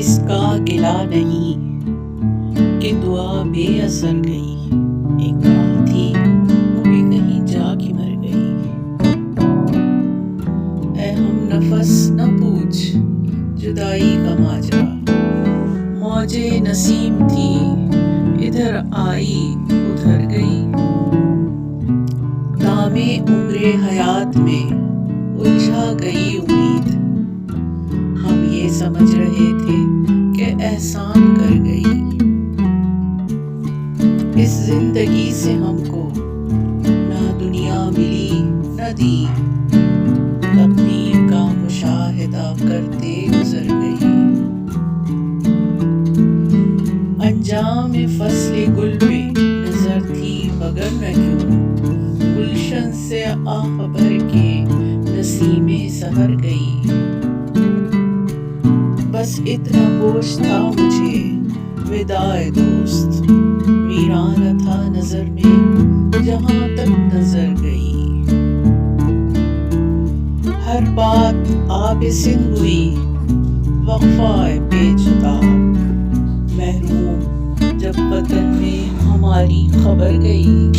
اس کا گلہ نہیں کہ دعا بے اثر گئی، ایک راہ تھی وہ بھی کہیں جا کے مر گئی۔ اے ہم نفس نہ پوچھ جدائی کا ماجرا، موجے نسیم تھی ادھر آئی ادھر گئی۔ دامے عمر حیات میں الجھا گئی امید، ہم یہ سمجھ رہے تھے کہ احسان کر گئی۔ اس زندگی سے ہم کو نہ دنیا ملی نہ دی، تقدیر کا مشاہدہ کرتے گزر گئی۔ انجام فصل گل پہ نظر تھی مگر نہ کیوں، گلشن سے آہ بھر کے نسیم سحر گئی۔ بس اتنا ہوش تھا مجھے وداع دوست، ویرانہ تھا نظر میں جہاں تک نظر گئی۔ ہر بات آب سندھ ہوئی وقفہ بے جتا، محروم جب وطن میں ہماری خبر گئی۔